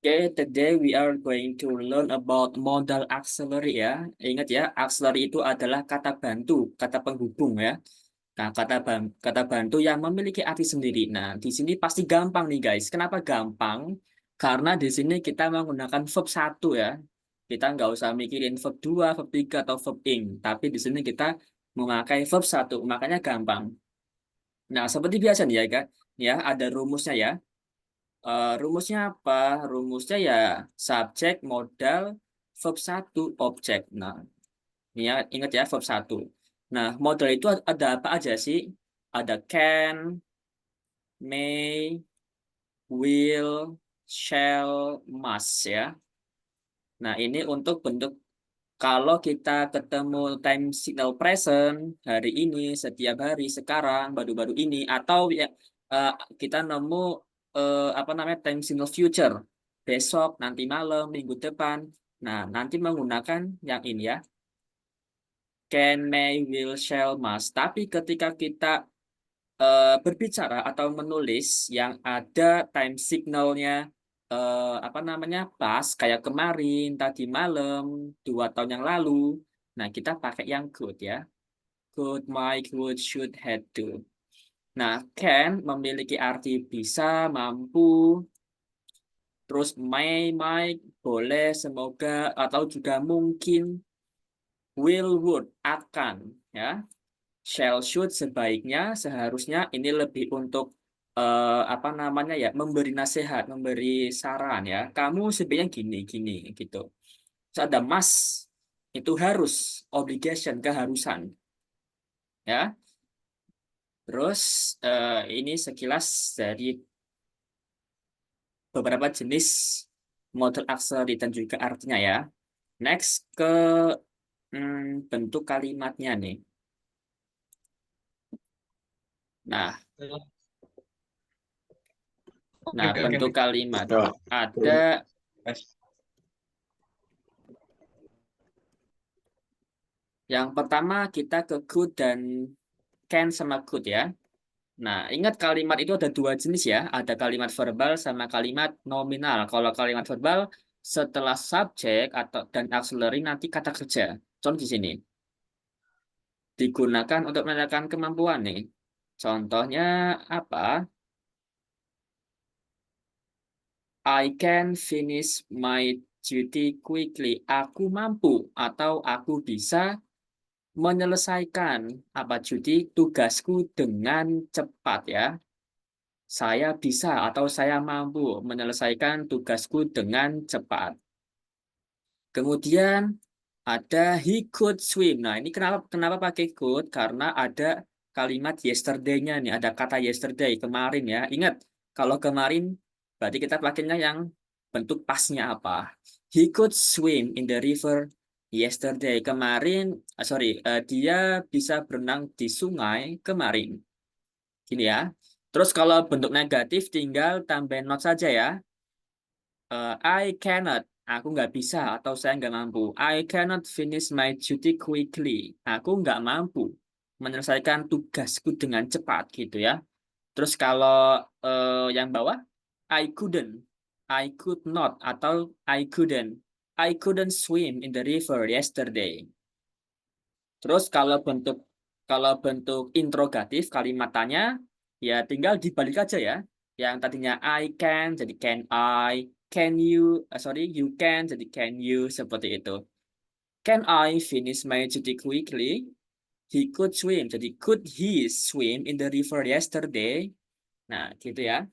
Okay, today we are going to learn about modal auxiliary ya. Ingat ya, auxiliary itu adalah kata bantu, kata penghubung ya. Nah, kata bantu yang memiliki arti sendiri. Nah, di sini pasti gampang nih guys. Kenapa gampang? Karena di sini kita menggunakan verb satu ya. Kita nggak usah mikirin verb 2, verb 3, atau verb ing. Tapi di sini kita memakai verb satu, makanya gampang. Nah, seperti biasa nih ya, Kak. Ya, ada rumusnya ya. Rumusnya apa? Rumusnya ya subjek, modal, verb satu, objek. Nah, ini ya, ingat ya verb satu. Nah, modal itu ada apa aja sih? Ada can, may, will, shall, must ya. Nah, ini untuk bentuk kalau kita ketemu time signal present hari ini, setiap hari, sekarang, baru-baru ini, atau ya eh, kita nemu apa namanya time signal future, besok, nanti malam, minggu depan. Nah, nanti menggunakan yang ini ya, can, may, will, shall, must. Tapi ketika kita berbicara atau menulis yang ada time signalnya apa namanya pas kayak kemarin, tadi malam, 2 tahun yang lalu. Nah, kita pakai yang could ya. Could, might, would, should, had to. Nah, can memiliki arti bisa, mampu, terus might, boleh, semoga, atau juga mungkin, will, would, akan, ya. Shall, should, sebaiknya, seharusnya ini lebih untuk apa namanya ya, memberi nasihat, memberi saran ya. Kamu sebenarnya gini, gini gitu. Terus ada must, itu harus, obligation, keharusan ya. Terus ini sekilas dari beberapa jenis model auxiliary dan juga artinya ya. Next ke bentuk kalimatnya nih. Nah, Oke, nah oke, oke. bentuk kalimat Ya. ada yang pertama kita ke could dan can sama could ya. Nah, ingat kalimat itu ada 2 jenis ya. Ada kalimat verbal sama kalimat nominal. Kalau kalimat verbal setelah subjek atau dan auxiliary nanti kata kerja. Contoh di sini digunakan untuk menandakan kemampuan nih. Contohnya apa? I can finish my duty quickly. Aku mampu atau aku bisa menyelesaikan apa cuti tugasku dengan cepat ya. Saya bisa atau saya mampu menyelesaikan tugasku dengan cepat. Kemudian ada he could swim. Nah, ini kenapa kenapa pakai could? Karena ada kalimat yesterday-nya nih, ada kata yesterday kemarin ya. Ingat, kalau kemarin berarti kita pakainya yang bentuk pasnya apa? He could swim in the river yesterday. Kemarin, dia bisa berenang di sungai kemarin. Gini ya. Terus kalau bentuk negatif tinggal tambahin not saja ya. I cannot, aku nggak bisa atau saya nggak mampu. I cannot finish my duty quickly. Aku nggak mampu menyelesaikan tugasku dengan cepat gitu ya. Terus kalau yang bawah, I couldn't, I could not atau I couldn't swim in the river yesterday. Terus kalau bentuk interrogatif kalimat tanya ya tinggal dibalik aja ya. Yang tadinya I can jadi can you, you can jadi can you seperti itu. Can I finish my duty quickly? He could swim. Jadi could he swim in the river yesterday? Nah, gitu ya.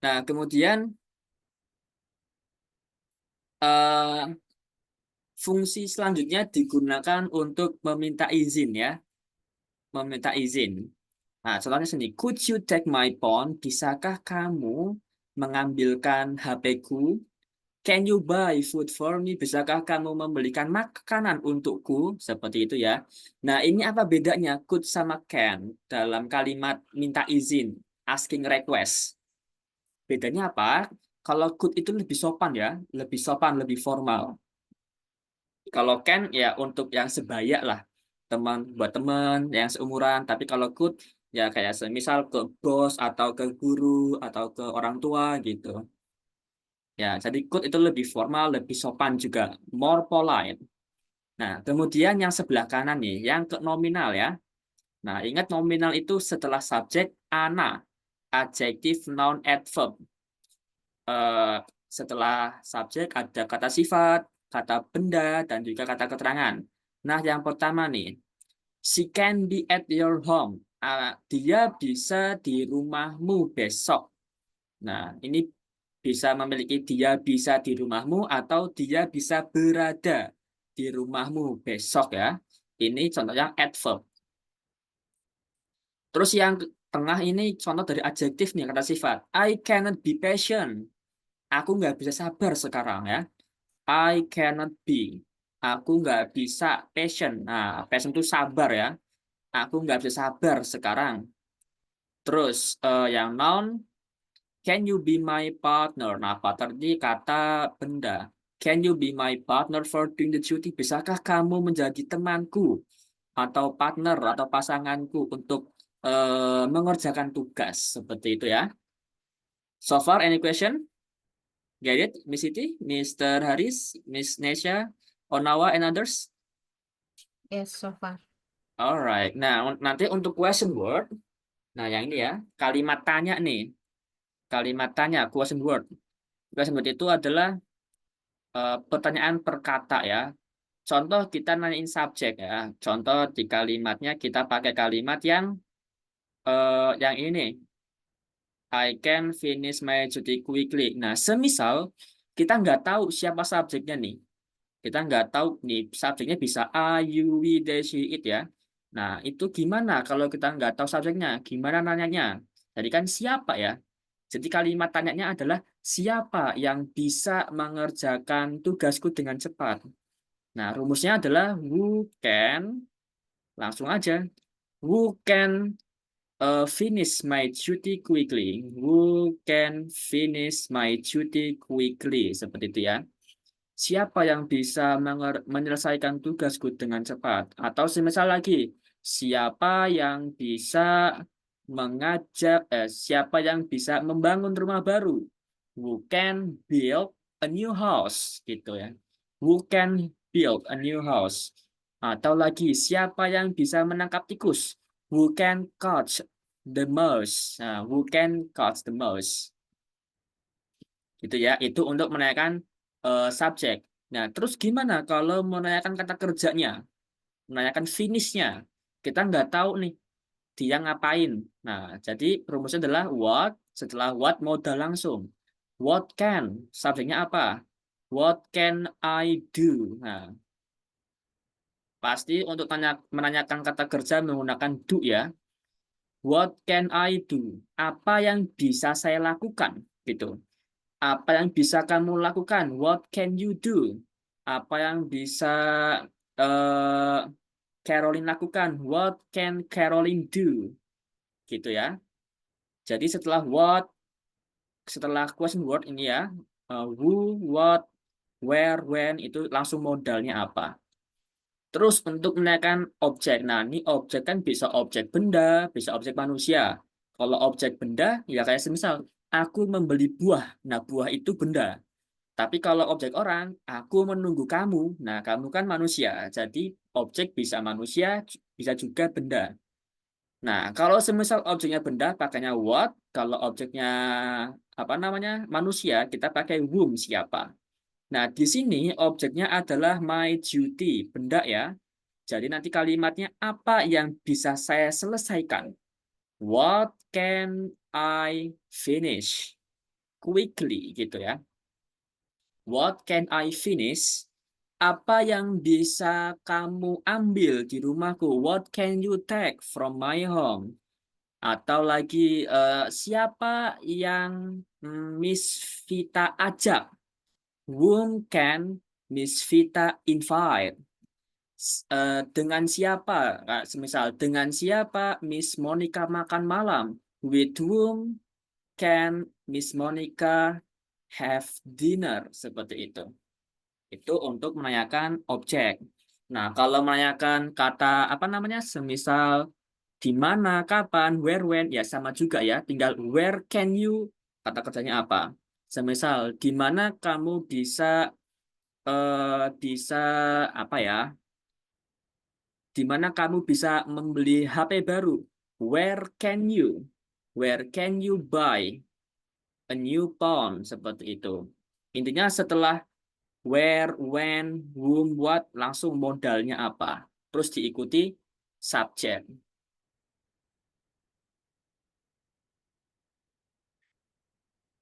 Nah, kemudian eh fungsi selanjutnya digunakan untuk meminta izin ya, meminta izin. Nah, contohnya sini, could you take my phone? Bisakah kamu mengambilkan HP-ku? Can you buy food for me? Bisakah kamu membelikan makanan untukku? Seperti itu ya. Nah, ini apa bedanya could sama can dalam kalimat minta izin, asking request? Bedanya apa? Kalau could itu lebih sopan ya, lebih sopan, lebih formal. Kalau can ya untuk yang sebaya lah, teman buat teman yang seumuran. Tapi kalau could Ya kayak semisal ke bos atau ke guru atau ke orang tua gitu. Ya, jadi good itu lebih formal, lebih sopan juga, more polite. Nah, kemudian yang sebelah kanan nih, yang ke nominal ya. Nah, ingat nominal itu setelah subjek ana, adjective, noun, adverb. Eh, Setelah subjek ada kata sifat, kata benda, dan juga kata keterangan. Nah, yang pertama nih, she can be at your home. Dia bisa di rumahmu besok. Nah, ini bisa memiliki dia bisa di rumahmu atau dia bisa berada di rumahmu besok ya. Ini contohnya adverb. Terus yang tengah ini contoh dari adjektif nih, kata sifat. I cannot be patient. Aku nggak bisa sabar sekarang ya. I cannot be. Aku nggak bisa patient. Nah, patient itu sabar ya. Aku nggak bisa sabar sekarang. Terus yang noun, can you be my partner? Nah, partner ini kata benda. Can you be my partner for doing the duty? Bisakah kamu menjadi temanku atau partner atau pasanganku untuk mengerjakan tugas seperti itu ya. So far, any question? Get it, Miss Siti, Mr. Haris, Miss Nesha, Onawa, and others? Yes, so far. Alright. Nah, nanti untuk question word, nah yang ini ya, kalimat tanya nih. Kalimat tanya, question word. Question word itu adalah pertanyaan per kata ya. Contoh kita nanyain subjek ya. Contoh di kalimatnya kita pakai kalimat yang ini nih. I can finish my duty quickly. Nah, semisal kita nggak tahu siapa subjeknya nih. Kita nggak tahu nih subjeknya bisa A, you, we, they, she, it ya. Nah, itu gimana kalau kita nggak tahu subjeknya? Gimana nanyanya? Jadi kan siapa ya? Jadi kalimat tanyanya adalah siapa yang bisa mengerjakan tugasku dengan cepat? Nah, rumusnya adalah who can, langsung aja. Who can finish my duty quickly? Who can finish my duty quickly? Seperti itu ya. Siapa yang bisa menyelesaikan tugasku dengan cepat? Atau semisal lagi, siapa yang bisa siapa yang bisa membangun rumah baru? Who can build a new house? Gitu ya. Who can build a new house? Atau lagi, siapa yang bisa menangkap tikus? Who can catch the mouse? Nah, who can catch the mouse? Gitu ya, itu untuk menanyakan subjek. Nah, terus gimana kalau menanyakan kata kerjanya, menanyakan finishnya? Kita nggak tahu nih dia ngapain. Nah, jadi rumusnya adalah what, setelah what modal langsung. What can, subjeknya apa? What can I do? Nah, pasti untuk menanyakan kata kerja menggunakan do ya. What can I do? Apa yang bisa saya lakukan? Gitu. Apa yang bisa kamu lakukan? What can you do? Apa yang bisa eh, Caroline lakukan? What can Caroline do? Gitu ya. Jadi setelah question word ini ya, who, what, where, when itu langsung modalnya apa. Terus untuk menaikkan objek. Nah, ini objek kan bisa objek benda, bisa objek manusia. Kalau objek benda, ya kayak semisal aku membeli buah. Nah, buah itu benda. Tapi kalau objek orang, aku menunggu kamu. Nah, kamu kan manusia. Jadi objek bisa manusia, bisa juga benda. Nah, kalau semisal objeknya benda, pakainya what. Kalau objeknya apa namanya manusia, kita pakai whom siapa. Nah, di sini objeknya adalah my duty, benda ya. Jadi nanti kalimatnya apa yang bisa saya selesaikan? What can I finish quickly gitu ya. What can I finish? Apa yang bisa kamu ambil di rumahku? What can you take from my home? Atau lagi siapa yang Miss Vita ajak? Whom can Miss Vita invite? Dengan siapa? Semisal dengan siapa Miss Monica makan malam? With whom can Miss Monica have dinner? Seperti itu. Itu untuk menanyakan objek. Nah, kalau menanyakan kata apa namanya, semisal Di mana, kapan, where, when, ya sama juga ya. Tinggal where can you, kata kerjanya apa. Semisal, di mana kamu bisa apa ya? Di mana kamu bisa membeli HP baru? Where can you? Where can you buy a new phone? Seperti itu. Intinya setelah where, when, whom, what, langsung modalnya apa. Terus diikuti subjek.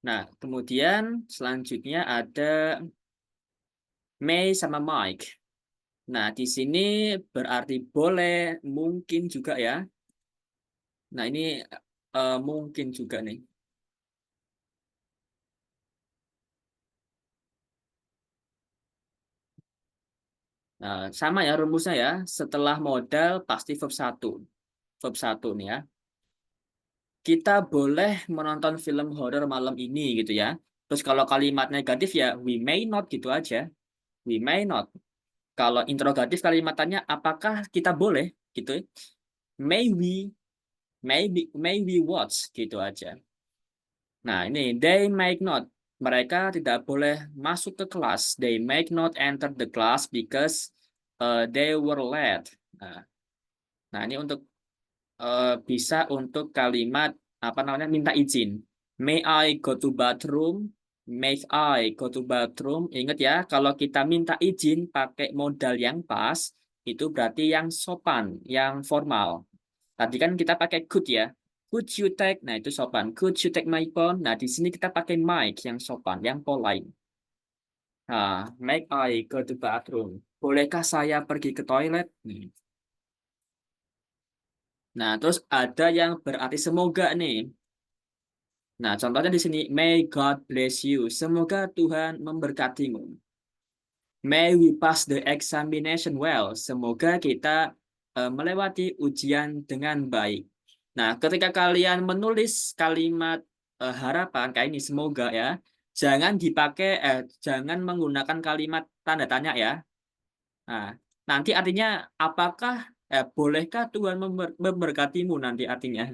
Nah, kemudian selanjutnya ada May sama Mike. Nah, di sini berarti boleh, mungkin juga ya. Nah, ini mungkin juga nih. Nah, sama ya rumusnya ya. Setelah modal pasti verb satu. Verb satu nih ya. Kita boleh menonton film horor malam ini gitu ya. Terus kalau kalimat negatif ya we may not gitu aja. We may not. Kalau interrogatif kalimatannya apakah kita boleh gitu. May we, may we watch gitu aja. Nah, ini they might not. Mereka tidak boleh masuk ke kelas. They might not enter the class because they were late. Nah, nah, ini untuk bisa untuk kalimat apa namanya minta izin. May I go to bathroom? May I go to bathroom? Ingat ya, kalau kita minta izin pakai modal yang pas, itu berarti yang sopan, yang formal. Tadi kan kita pakai could ya. Could you take? Nah, itu sopan. Could you take my phone? Nah, di sini kita pakai mic yang sopan, yang polite. Nah, may I go to bathroom? Bolehkah saya pergi ke toilet? Nah, terus ada yang berarti semoga nih. Nah, contohnya di sini, May God bless you. Semoga Tuhan memberkatimu. May we pass the examination well. Semoga kita melewati ujian dengan baik. Nah, ketika kalian menulis kalimat harapan kayak ini semoga ya, jangan menggunakan kalimat tanda tanya ya. Nah, nanti artinya apakah bolehkah Tuhan memberkatimu nanti artinya.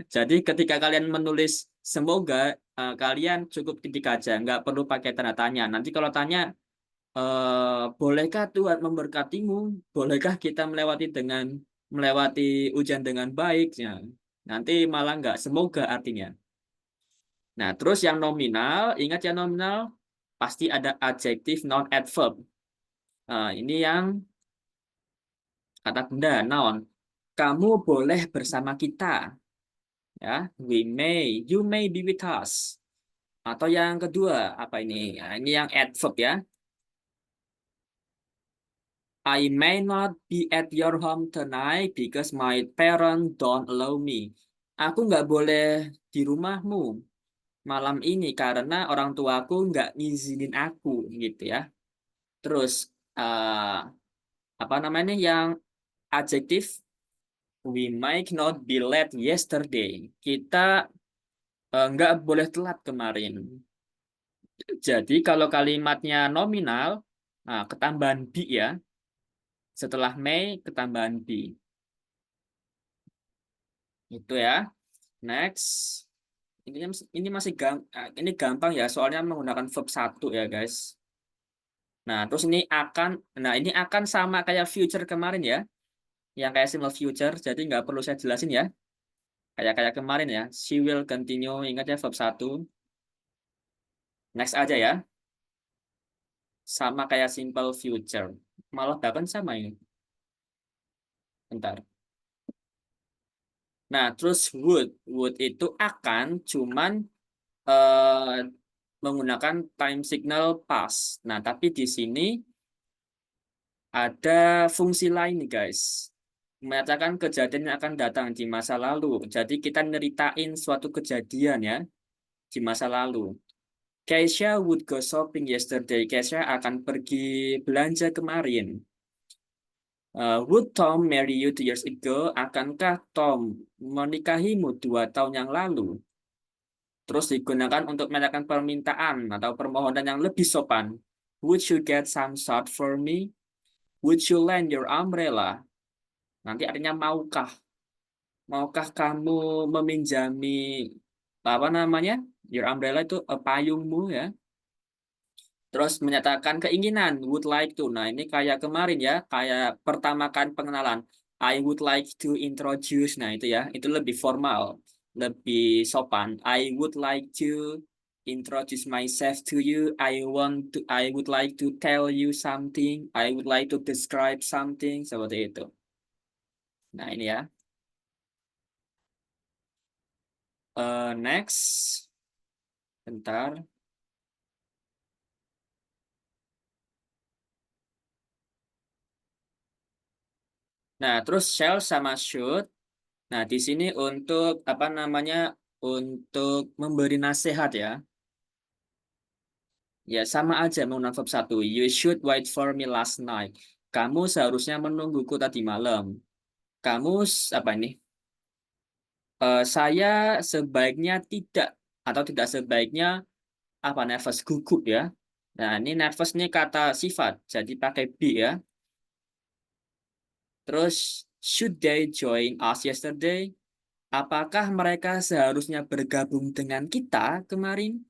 Jadi ketika kalian menulis semoga kalian cukup titik aja, nggak perlu pakai tanda tanya. Nanti kalau tanya bolehkah Tuhan memberkatimu? Bolehkah kita melewati ujian dengan baik? Ya, nanti malah nggak semoga artinya. Nah, terus yang nominal, ingat ya nominal pasti ada adjektif non adverb. Ini yang kata benda noun. Kamu boleh bersama kita, ya. We may, you may be with us. Atau yang kedua, apa ini? Ya, ini yang adverb ya. I may not be at your home tonight because my parents don't allow me. Aku nggak boleh di rumahmu malam ini karena orang tuaku nggak ngizinin aku gitu ya. Terus apa namanya yang adjektif? We might not be late yesterday. Kita nggak boleh telat kemarin. Jadi kalau kalimatnya nominal, nah, ketambahan be ya. Setelah may, ketambahan be. Itu ya. Next. Ini masih ini gampang ya, soalnya menggunakan verb satu ya, guys. Nah, terus ini akan sama kayak future kemarin ya, yang kayak simple future, jadi nggak perlu saya jelasin ya. Kayak kayak kemarin ya, she will continue, ingat ya verb satu. Next aja ya, sama kayak simple future. Malah bahkan sama ini. Bentar. Nah, terus would itu akan cuman eh, menggunakan time signal past. Nah, tapi di sini ada fungsi lain nih guys. Menyatakan kejadian yang akan datang di masa lalu. Jadi kita nyeritain suatu kejadian ya di masa lalu. Keisha would go shopping yesterday. Keisha akan pergi belanja kemarin. Would Tom marry you 2 years ago? Akankah Tom menikahimu 2 tahun yang lalu? Terus digunakan untuk menyatakan permintaan atau permohonan yang lebih sopan. Would you get some salt for me? Would you lend your umbrella? Nanti artinya maukah? Maukah kamu meminjami apa namanya? Your umbrella itu payungmu ya. Terus menyatakan keinginan, would like to. Nah, ini kayak kemarin ya, kayak pertama kan pengenalan. I would like to introduce. Nah, itu ya, itu lebih formal, lebih sopan. I would like to introduce myself to you. I would like to tell you something. I would like to describe something. Seperti itu. Nah, ini ya. Next. Bentar. Nah, terus shall sama should. Nah, di sini untuk apa namanya? Untuk memberi nasihat ya. Ya, sama aja menggunakan verb satu. You should wait for me last night. Kamu seharusnya menungguku tadi malam. Kamu apa ini? Saya sebaiknya tidak atau tidak sebaiknya apa nervous gugup ya. Nah, ini nervous ini kata sifat. Jadi pakai be ya. Terus should they join us yesterday? Apakah mereka seharusnya bergabung dengan kita kemarin?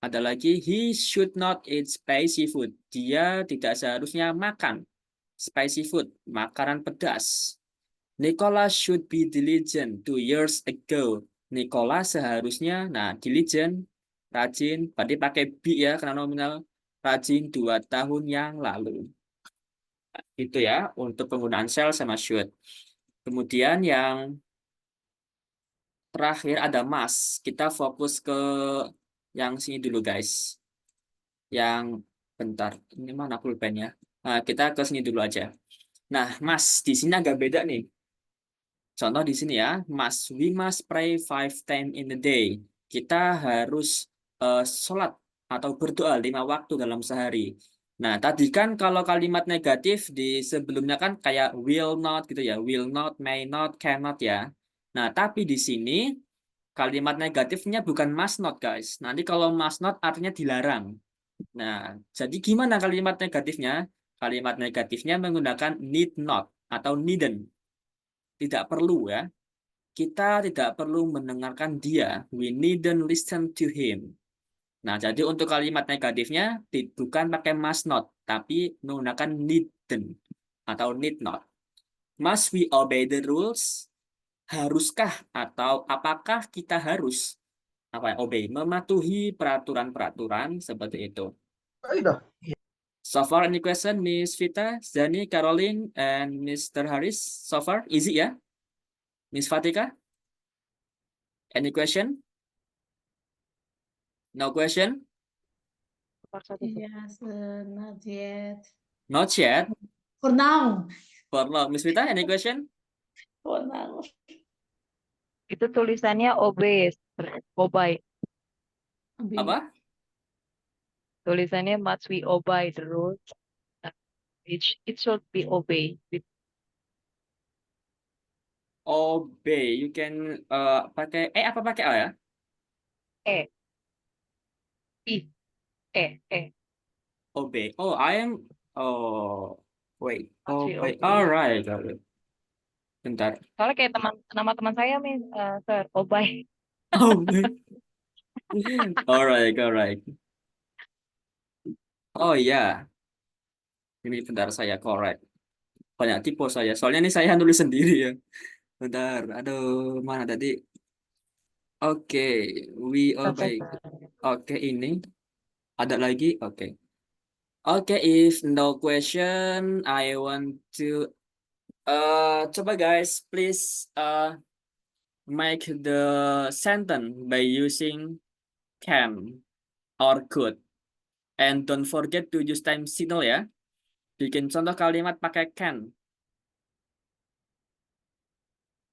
Ada lagi, he should not eat spicy food. Dia tidak seharusnya makan spicy food, makanan pedas. Nicola should be diligent 2 years ago. Nicola seharusnya, nah diligent, rajin, berarti pakai be ya karena nominal, rajin 2 tahun yang lalu. Itu ya untuk penggunaan shall sama should. Kemudian yang terakhir ada must. Kita fokus ke yang sini dulu guys. Yang bentar, ini mana pulpennya? Nah, kita ke sini dulu aja. Nah, Mas, di sini agak beda nih. Contoh di sini ya, we must pray 5 times in a day. Kita harus sholat atau berdoa 5 waktu dalam sehari. Nah, tadi kan kalau kalimat negatif di sebelumnya kan kayak will not gitu ya, will not, may not, cannot ya. Nah, tapi di sini kalimat negatifnya bukan must not, guys. Nanti kalau must not artinya dilarang. Nah, jadi gimana kalimat negatifnya? Kalimat negatifnya menggunakan need not atau needn't. Tidak perlu ya. Kita tidak perlu mendengarkan dia. We needn't listen to him. Nah, jadi untuk kalimat negatifnya bukan pakai must not, tapi menggunakan needn't atau need not. Must we obey the rules? Haruskah atau apakah kita harus apa ya, obey, mematuhi peraturan-peraturan seperti itu. So far, any question, Miss Vita, Zani, Caroline, and Mr. Haris? So far, easy ya? Miss Fatika? Any question? No question? Yes, not yet. Not yet. For now. For now, Miss Vita, any question? For now. Itu tulisannya obey, obey. Apa? Tulisannya must we obey the rules. It should be obey. Obey. You can pakai apa pakai A ya? E. I. E. Obey. Oh, I am. Oh, wait. Must we Obey. obey. Alright. Alright. Bentar. Soalnya kayak nama teman saya sir, obey. Obey. Alright. Alright. Oh ya. Ini bentar saya correct. Banyak tipe saya. Soalnya ini saya nulis sendiri ya. Bentar. Aduh, mana tadi? Oke, we obey. Oke, ini ada lagi. Oke. Oke, if no question, I want to coba guys, please make the sentence by using can or could, and don't forget to use time signal ya. Bikin contoh kalimat pakai can